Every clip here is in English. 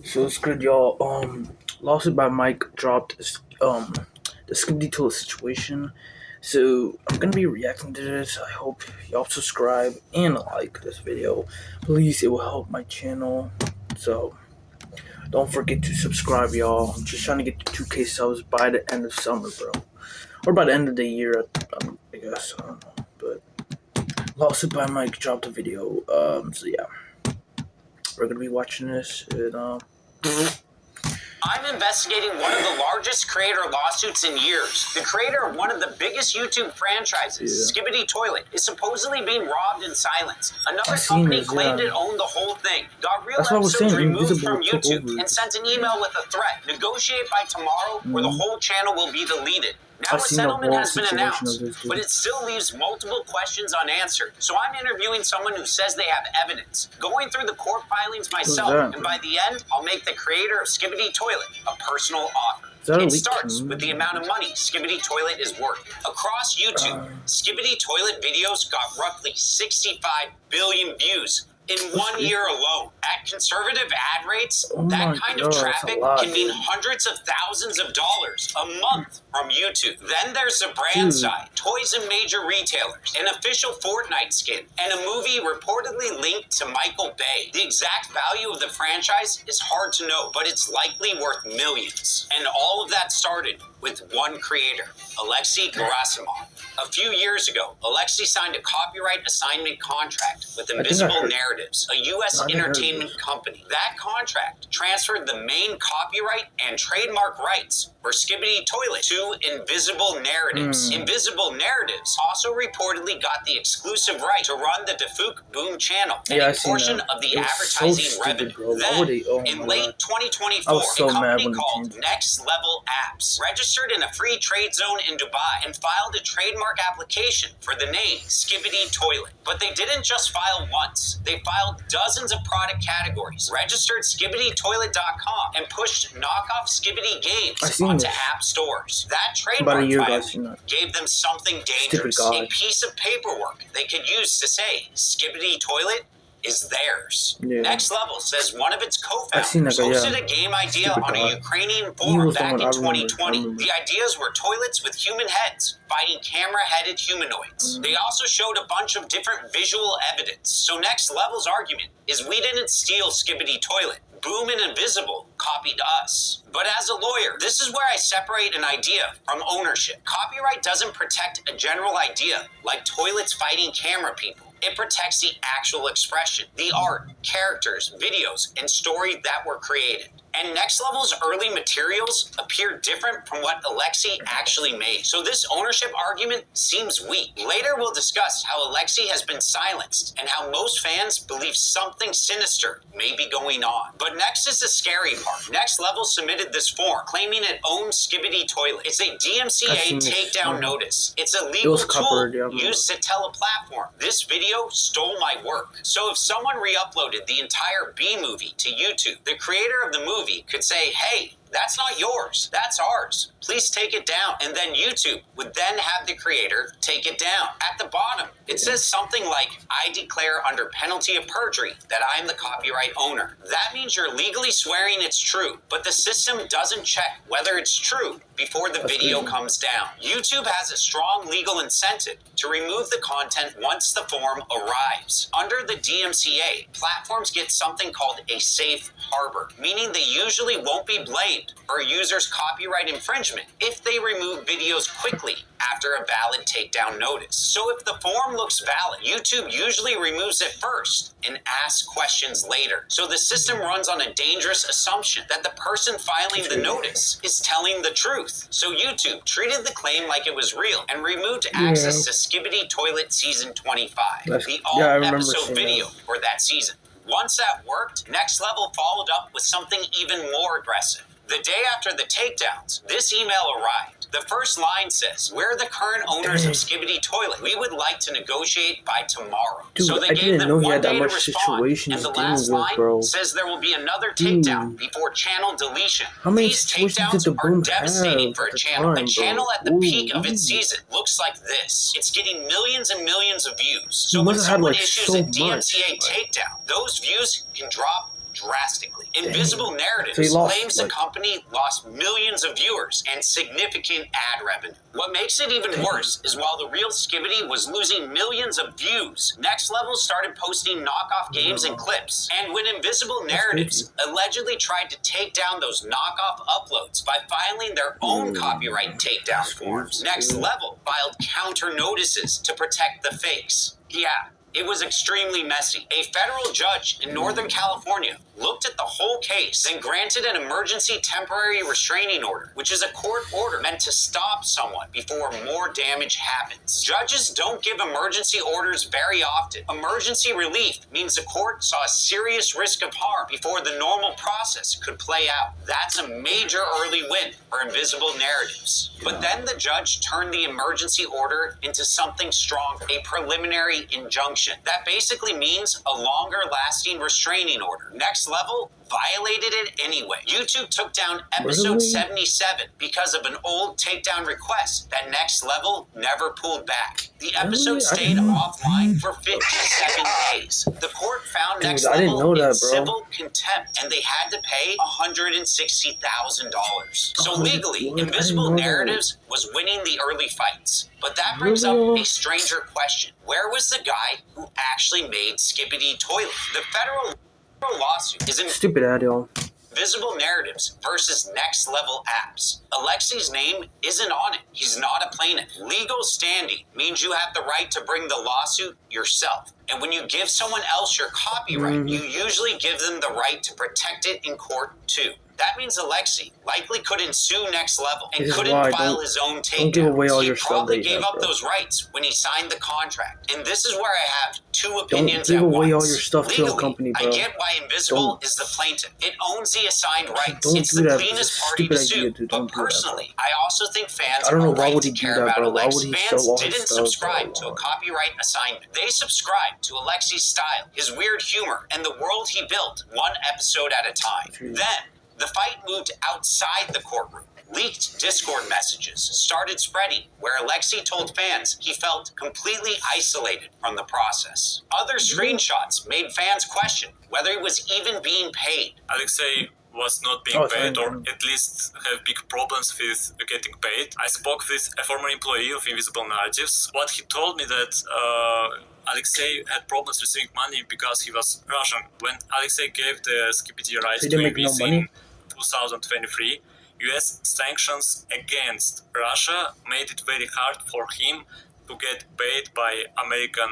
So it's good, y'all. Lawsuit by Mike dropped the Skibidi Toilet situation. So I'm gonna be reacting to this. I hope y'all subscribe and like this video. Please, it will help my channel. So don't forget to subscribe, y'all. I'm just trying to get to 2K subs by the end of summer, bro, or by the end of the year. I guess I don't know. But Lawsuit by Mike dropped a video. So yeah, we're gonna be watching this and I'm investigating one of the largest creator lawsuits in years. The creator of one of the biggest YouTube franchises, Skibidi Toilet, is supposedly being robbed in silence. Another company claimed it owned the whole thing, got real episodes removed from YouTube, and sent an email with a threat. Negotiate by tomorrow or the whole channel will be deleted. Now a settlement has been announced, but it still leaves multiple questions unanswered. So I'm interviewing someone who says they have evidence, going through the court filings myself, and by the end, I'll make the creator of Skibidi Toilet a personal offer. It starts with the amount of money Skibidi Toilet is worth. Across YouTube, Skibidi Toilet videos got roughly 65 billion views in 1 year alone. At conservative ad rates, that kind of traffic can mean hundreds of thousands of dollars a month from YouTube. Then there's the brand side, toys and major retailers, an official Fortnite skin, and a movie reportedly linked to Michael Bay. The exact value of the franchise is hard to know, but it's likely worth millions. And all of that started with one creator, Alexei Gerasimov. A few years ago, Alexei signed a copyright assignment contract with Invisible Narratives, a U.S. entertainment company. That contract transferred the main copyright and trademark rights for Skibidi Toilet to Invisible Narratives. Invisible Narratives also reportedly got the exclusive right to run the Defuk Boom channel and a portion of the advertising revenue. Then, in late 2024, a company called Next Level Apps registered in a free trade zone in Dubai and filed a trademark application for the name Skibidi Toilet. But they didn't just file once. They filed dozens of product categories, registered SkibidiToilet.com, and pushed knockoff Skibidi games onto app stores. That trademark filing gave them something dangerous, a piece of paperwork they could use to say Skibidi Toilet is theirs. Next Level says one of its co-founders posted a game idea on a Ukrainian forum back in 2020. The ideas were toilets with human heads fighting camera-headed humanoids. They also showed a bunch of different visual evidence. So Next Level's argument is we didn't steal Skibidi Toilet. Boom and Invisible copied us. But as a lawyer, this is where I separate an idea from ownership. Copyright doesn't protect a general idea like toilets fighting camera people. It protects the actual expression, the art, characters, videos, and story that were created. And Next Level's early materials appear different from what Alexei actually made. So this ownership argument seems weak. Later we'll discuss how Alexei has been silenced and how most fans believe something sinister may be going on. But next is the scary part. Next Level submitted this form claiming it owns Skibidi Toilet. It's a DMCA takedown notice. It's a legal tool used to tell a platform, this video stole my work. So if someone re-uploaded the entire B movie to YouTube, the creator of the movie could say, hey, that's not yours, that's ours. Please take it down. And then YouTube would then have the creator take it down. At the bottom, it says something like, I declare under penalty of perjury that I'm the copyright owner. That means you're legally swearing it's true, but the system doesn't check whether it's true before the video comes down. YouTube has a strong legal incentive to remove the content once the form arrives. Under the DMCA, platforms get something called a safe harbor, meaning they usually won't be blamed for a user's copyright infringement if they remove videos quickly after a valid takedown notice. So if the form looks valid, YouTube usually removes it first and asks questions later. So the system runs on a dangerous assumption that the person filing the notice is telling the truth. So YouTube treated the claim like it was real and removed access to Skibidi Toilet Season 25, the all-episode video for that season. Once that worked, Next Level followed up with something even more aggressive. The day after the takedowns, this email arrived. The first line says, we're the current owners of Skibidi Toilet. We would like to negotiate by tomorrow. Dude, so they gave them 1 day to respond. And the last line says there will be another takedown before channel deletion. These takedowns are devastating for a channel. A channel at the peak of its season looks like this. It's getting millions and millions of views. So when someone issues a DMCA takedown, those views can drop drastically. Invisible So Narratives he lost, claims the company lost millions of viewers and significant ad revenue. What makes it even worse is while the real Skibidi was losing millions of views, Next Level started posting knockoff games and clips. And when Invisible Narratives allegedly tried to take down those knockoff uploads by filing their own copyright takedown forms, Next Level filed counter notices to protect the fakes. Yeah, it was extremely messy. A federal judge in Northern California looked at the whole case and granted an emergency temporary restraining order, which is a court order meant to stop someone before more damage happens. Judges don't give emergency orders very often. Emergency relief means the court saw a serious risk of harm before the normal process could play out. That's a major early win for Invisible Narratives. But then the judge turned the emergency order into something stronger, a preliminary injunction. That basically means a longer lasting restraining order. Next Level violated it anyway. YouTube took down episode 77 because of an old takedown request that Next Level never pulled back. The episode stayed offline for 57 days. The court found Next Level in civil contempt, and they had to pay $160,000. So legally, Invisible Narratives was winning the early fights. But that brings up a stranger question. Where was the guy who actually made Skibidi Toilet? The federal lawsuit is in stupid ad, y'all. Invisible Narratives versus Next Level Apps. Alexi's name isn't on it. He's not a plaintiff. Legal standing means you have the right to bring the lawsuit yourself. And when you give someone else your copyright, you usually give them the right to protect it in court too. That means Alexi likely couldn't sue Next Level and couldn't file his own takedown. He probably gave up those rights when he signed the contract. And this is where I have two opinions at once. Don't give away all your stuff to a company, bro. I get why Invisible is the plaintiff. It owns the assigned rights. It's the cleanest party to sue. But personally, I also think fans are right to care about Alexi. Fans didn't subscribe to a copyright assignment. They subscribed to Alexi's style, his weird humor, and the world he built, one episode at a time. Then, the fight moved outside the courtroom. Leaked Discord messages started spreading where Alexi told fans he felt completely isolated from the process. Other screenshots made fans question whether he was even being paid. Alexei was not being paid, or at least have big problems with getting paid. I spoke with a former employee of Invisible Narratives. What he told me that Alexei had problems receiving money because he was Russian. When Alexei gave the Skibidi rights to him in 2023, US sanctions against Russia made it very hard for him to get paid by American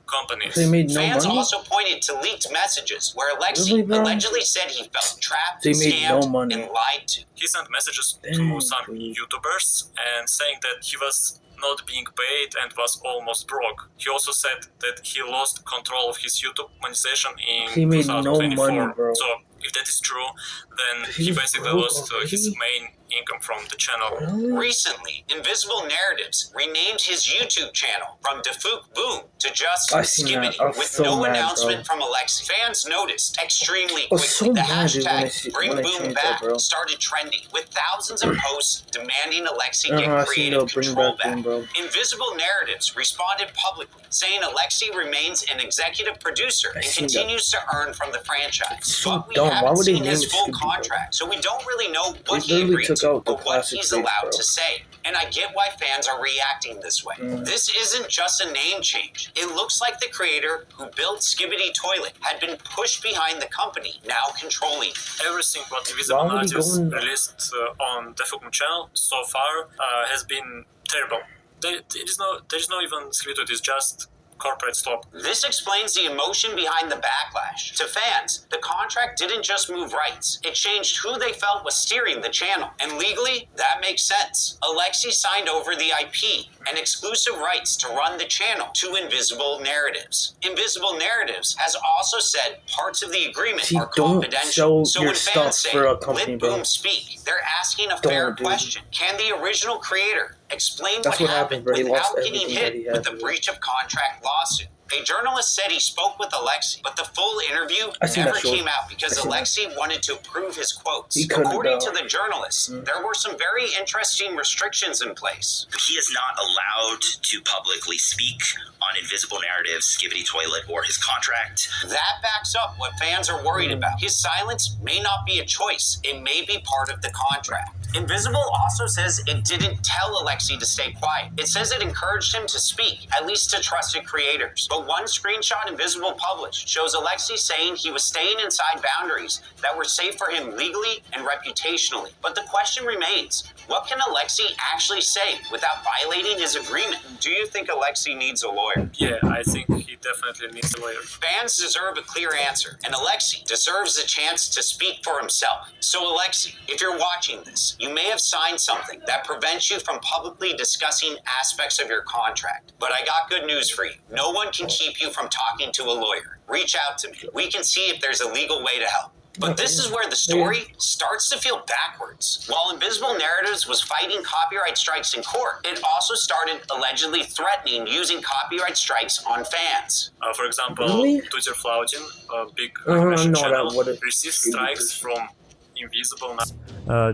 companies. Fans also pointed to leaked messages where Alexi allegedly said he felt trapped, scammed, and lied to. He sent messages to some YouTubers and saying that he was not being paid and was almost broke. He also said that he lost control of his YouTube monetization in 2024. So if that is true, then he basically lost his main income from the channel. Recently, Invisible Narratives renamed his YouTube channel from Defuk Boom to just Skibidi with no announcement from Alexi. Fans noticed extremely quickly. The hashtag #BringBoom started trending with thousands of posts demanding Alexi get creative control back. Invisible Narratives responded publicly, saying Alexi remains an executive producer and continues to earn from the franchise. But we haven't seen his full contract, so we don't really know what he agreed to or what he's allowed to say. And I get why fans are reacting this way. This isn't just a name change. It looks like the creator who built Skibidi Toilet had been pushed behind the company, now controlling. Everything what Invisible Narratives released on the Defuk channel so far has been terrible. There is no even Skibidi, it's just corporate stop. This explains the emotion behind the backlash. To fans, the contract didn't just move rights. It changed who they felt was steering the channel. And legally, that makes sense. Alexi signed over the IP and exclusive rights to run the channel to Invisible Narratives. Invisible Narratives has also said parts of the agreement are confidential. So when fans say, let Boom speak, they're asking a fair question. Can the original creator explain what happened without getting hit with a breach of contract lawsuit? A journalist said he spoke with Alexei, but the full interview never came out because Alexei wanted to prove his quotes. According to the journalist, there were some very interesting restrictions in place. He is not allowed to publicly speak on Invisible Narratives, Skibidi Toilet, or his contract. That backs up what fans are worried about. His silence may not be a choice. It may be part of the contract. Invisible also says it didn't tell Alexei to stay quiet. It says it encouraged him to speak, at least to trusted creators. But one screenshot Invisible published shows Alexei saying he was staying inside boundaries that were safe for him legally and reputationally. But the question remains, what can Alexei actually say without violating his agreement? Do you think Alexei needs a lawyer? Yeah, I think he definitely needs a lawyer. Fans deserve a clear answer, and Alexei deserves a chance to speak for himself. So Alexei, if you're watching this, you may have signed something that prevents you from publicly discussing aspects of your contract. But I got good news for you. No one can keep you from talking to a lawyer. Reach out to me. We can see if there's a legal way to help. But this is where the story starts to feel backwards. While Invisible Narratives was fighting copyright strikes in court, it also started allegedly threatening using copyright strikes on fans. For example, Twitter Flaudin, a big animation channel, received strikes from Invisible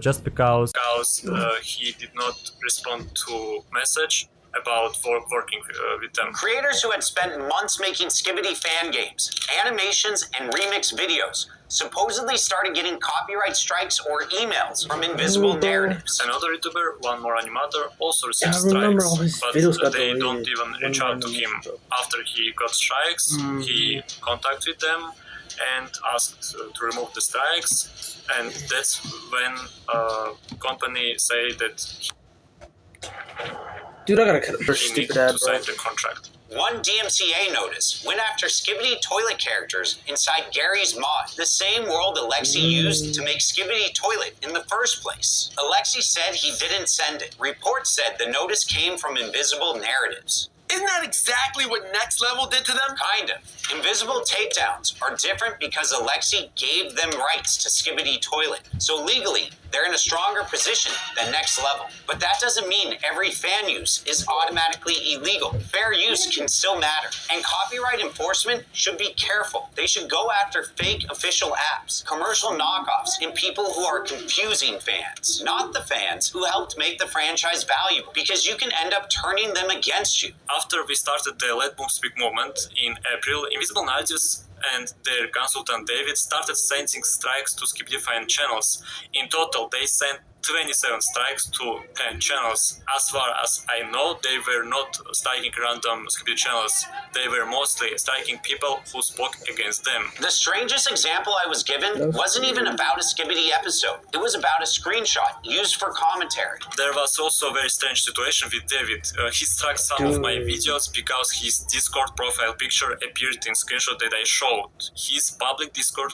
just because he did not respond to message about working with them. Creators who had spent months making Skibidi fan games, animations, and remix videos supposedly started getting copyright strikes or emails from Invisible Narratives. Another YouTuber, one more animator, also received strikes, but they don't even reach out to him. After he got strikes, he contacted them and asked to remove the strikes, and that's when company say that dude, I gotta cut it for he needs stupid to ad, sign bro. the contract. One DMCA notice went after Skibidi Toilet characters inside Gary's mod, the same world Alexei used to make Skibidi Toilet in the first place. Alexei said he didn't send it. Reports said the notice came from Invisible Narratives. Isn't that exactly what Next Level did to them? Kind of. Invisible takedowns are different because Alexei gave them rights to Skibidi Toilet. So legally, they're in a stronger position than Next Level. But that doesn't mean every fan use is automatically illegal. Fair use can still matter. And copyright enforcement should be careful. They should go after fake official apps, commercial knockoffs, and people who are confusing fans. Not the fans who helped make the franchise valuable, because you can end up turning them against you. After we started the Let Boom Speak movement in April, Invisible Narratives and their consultant David started sending strikes to Skibidi fan channels. In total, they sent 27 strikes to 10 channels. As far as I know, they were not striking random Skibidi channels. They were mostly striking people who spoke against them. The strangest example I was given wasn't even about a Skibidi episode. It was about a screenshot used for commentary. There was also a very strange situation with David. He struck some of my videos because his Discord profile picture appeared in screenshot that I showed. His public Discord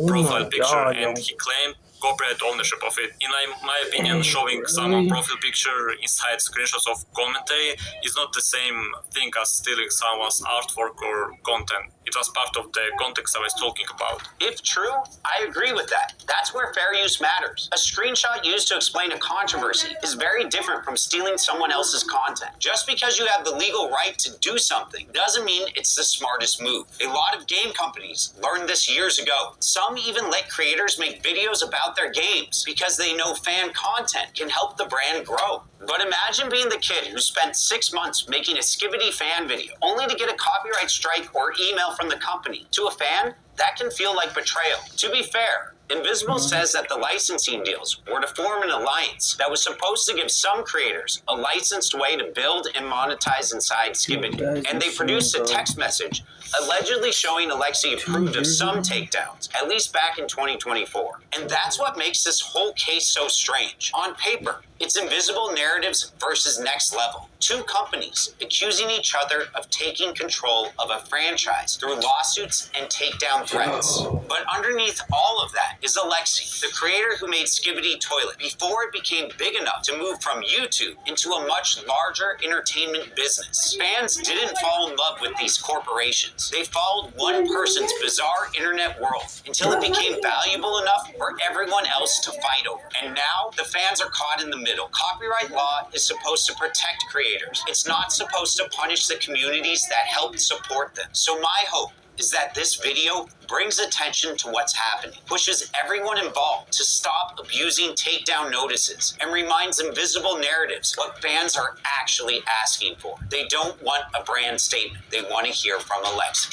profile picture, and he claimed copyright ownership of it. In my opinion, showing someone profile picture inside screenshots of commentary is not the same thing as stealing someone's artwork or content. It was part of the context I was talking about. If true, I agree with that. That's where fair use matters. A screenshot used to explain a controversy is very different from stealing someone else's content. Just because you have the legal right to do something doesn't mean it's the smartest move. A lot of game companies learned this years ago. Some even let creators make videos about their games because they know fan content can help the brand grow. But imagine being the kid who spent 6 months making a Skibidi fan video only to get a copyright strike or email from the company. To a fan, that can feel like betrayal. To be fair, Invisible says that the licensing deals were to form an alliance that was supposed to give some creators a licensed way to build and monetize inside Skibidi. And they produced a text message allegedly showing Alexei approved of some takedowns, at least back in 2024. And that's what makes this whole case so strange. On paper, it's Invisible Narratives versus Next Level. Two companies accusing each other of taking control of a franchise through lawsuits and takedown threats. But underneath all of that is Alexei, the creator who made Skibidi Toilet before it became big enough to move from YouTube into a much larger entertainment business. Fans didn't fall in love with these corporations. They followed one person's bizarre internet world until it became valuable enough for everyone else to fight over. And now the fans are caught in the middle. middle. Copyright law is supposed to protect creators. It's not supposed to punish the communities that helped support them. So my hope is that this video brings attention to what's happening, pushes everyone involved to stop abusing takedown notices, and reminds Invisible Narratives what fans are actually asking for. They don't want a brand statement. They want to hear from Alexa.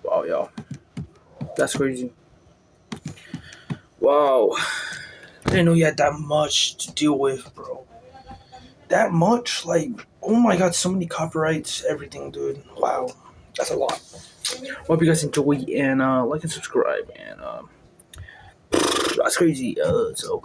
Wow, y'all. That's crazy. Wow. I didn't know you had that much to deal with, bro. That much? Like, oh my god, so many copyrights, everything, dude. Wow. That's a lot. Hope you guys enjoy and like and subscribe. And that's crazy. So.